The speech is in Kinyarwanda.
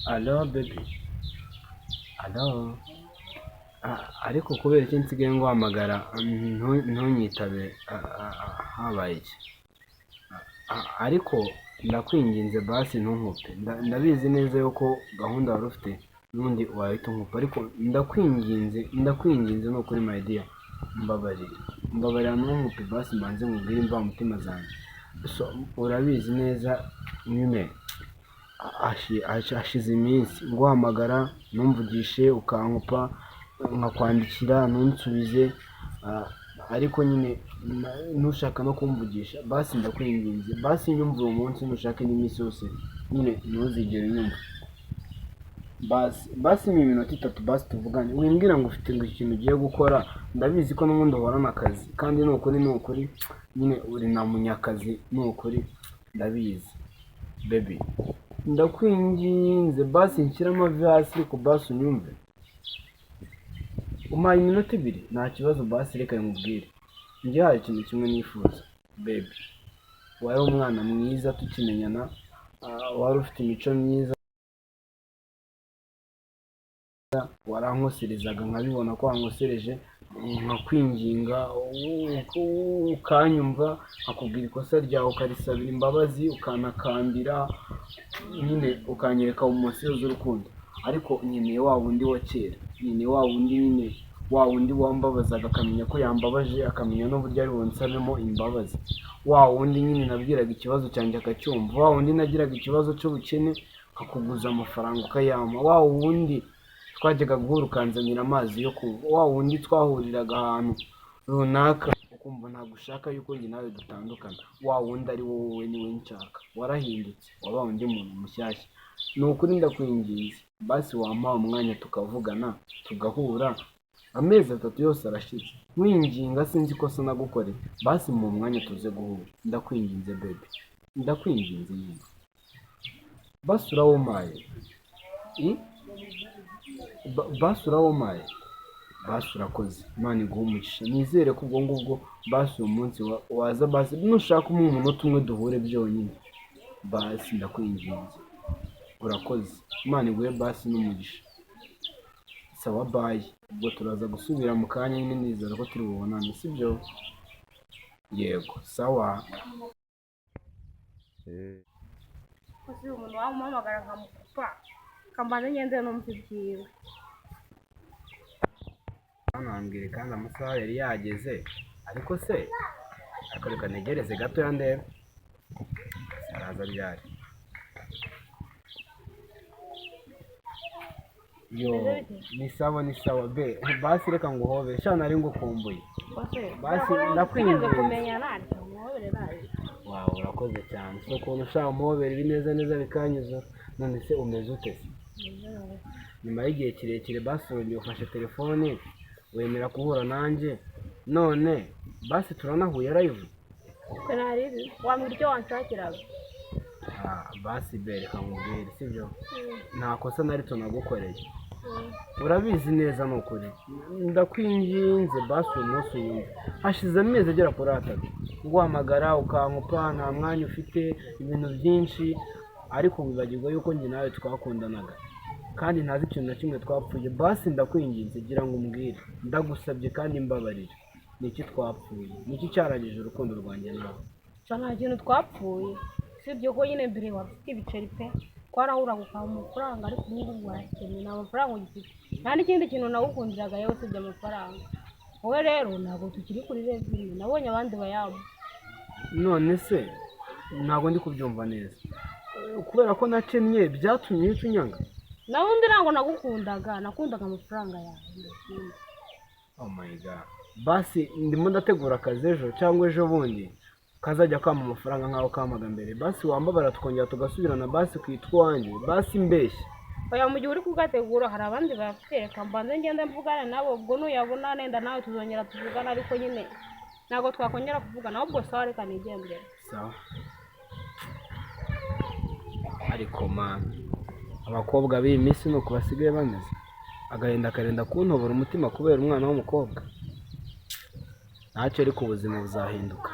Alo baby, alo. Ariko kubera iki nsigaye nguhamagara ntunyitabe, habaye iki? Ariko ndakwinginze basi ntunkupe, ndabizi neza yuko gahunda wari ufite n'ubundi wahita unkupa, ariko ndakwinginze ni ukuri my dear, mbabarira ntunkupe basi mbanze nkubwire imvamutima zanjye. So urabizi neza nyine hashize iminsi nguhamagara ntumvugishe ukankupa, nkakwandikira ntunsubize, ariko nyine ntushaka no kumvugisha. Basi ndakwinginze basi nyumva uwo munsi, ntushake n'iminsi yose nyine ntuzigere unyumva. Basi ni iminota itatu basi tuvugane, wimbwira ngo ufite ngo ikintu ugiye gukora, ndabizi ko n'ubundi uhorana akazi, kandi ni ukuri nyine uri na munyakazi, ni ukuri ndabizi baby. Ndakwinginze basi nshyira amavi hasi, ariko basi unyumve. Umpaye iminota ibiri nta kibazo, basi reka nkubwire. Njye hari ikintu kimwe nifuza baby, wari umwana mwiza tukimenyana, wari ufite imico myiza, warankoserezaga nkabibona ko wankosereje, nkakwinginga ukanyumva, nkakubwira ikosa ryawe ukarisabira imbabazi, ukanakambira nyine ukanyereka umunsi z'urukundo. Ariko nkeneye wa wundi wa kera, nkeneye wa wundi nyine, wa wundi wambabazaga akamenya ko yambabaje, akamenya n'uburyo ari bunsabemo imbabazi. Wa wundi nyine nabwiraga ikibazo cyanjye akacyumva, wa wundi nagiraga ikibazo cy'ubukene akakuguza amafaranga ukayampa, wa wundi twajyaga guhura ukanzanira amazi yo kunywa, wa wundi twahuriraga ahantu runaka ukumva ntabwo ushaka yuko njye nawe dutandukana, wa wundi ari wowe niwe nshaka. Warahindutse, wabaye undi muntu mushyashya. Ni ukuri ndakwinginze basi wampaye umwanya tukavugana, tugahura. Amezi 3 yose arashize nkwinginga, sinzi ikosa nagukoreye, basi mu mwanya tuze guhura, ndakwinginze baby, ndakwinginze nyine basi urawumpaye. Basi urawumpaye, basi urakoze, Imana iguhe umugisha. Nizere ko ubwo ngubwo basi uwo munsi waza, basi nushaka umunota umwe duhure byonyine, basi ndakwinginze. Urakoze, Imana iguhe basi n'umugisha. Sawa bye, ubwo turaza gusubira mu kanya nyine, nizera ko turi bubonane, sibyo? Yego sawa. Uzi umuntu wamuhamagara nkamukupa, kambanze ngende numva ibyiwe. Nambwire kandi amasaha yari yageze, ariko se reka negereze gatoya ndebe araza ryari. Yo ni sawa be, basi reka nguhobere, sha nari ngukumbuye. Basi ndakwinginze kumenyana ariko muhobere nabi. Wow, urakoze cyane. So ukuntu ushaka umuhobera ibineza neza bikanyuza. None se umeze ute se? Nyuma y'igihe kirekire basi wongeye ufashe telefone, wemera guhura nanjye, none basi turanahuye live. Kanaribi wambwira icyo wanshakiraga. Basi bereka nkubwire, sibyo? Nta kosa na rito nagukoreye, urabizi neza ni ukuri. Ndakwinginze basi uyu munsi uyumve, hashize amezi agera kuri 3 nguhamagara ukankupa, nta mwanya ufite, ibintu byinshi, ariko wibagirwa yuko njye nawe twakundanaga kandi ntazi ikintu na kimwe twapfuye. Basi ndakwinginze gira ngo umbwire, ndagusabye kandi mbabarira, niki twapfuye, niki cyarangije urukundo rwanjye nawe? Nta kintu twapfuye, sibyo ko nyine mbere wafite ibiceri pe, twarahuraga ukaha amafaranga, ariko ubu ngubu warakeneye, nta mafaranga ugifite, nta n'ikindi kintu nawukundiraga yewe usibye amafaranga. Wowe rero ntabwo tukiri kuri revime, nabonye abandi bayabo. None se ntabwo ndi kubyumva neza, kubera ko nakennye byatumye uhita unyanga? Nawe undi ntabwo nakundaga amafaranga yawe. Oh my god, basi ndimo ndategura akazi ejo cyangwa ejo bundi kazajya kama amafaranga nkaho kamaga mbere. Basi wambabara tukongera tugasubirana basi kwitwa wanjye, basi mbeshye. Oya, mu gihe uri kugategura hari abandi bafite, reka mbanze ngende mvugane nabo, ubwo nuyabona nenda nawe tuzongera tuvugana, ariko nyine ntabwo twakongera kuvugana, ahubwo sawa reka nigendere. Sawa. Ariko man, abakobwa b'iyi minsi nuko basigaye bameze, agahinda karenda kuntobora umutima kubera umwana w'umukobwa. Ntacyo ariko ubuzima buzahinduka.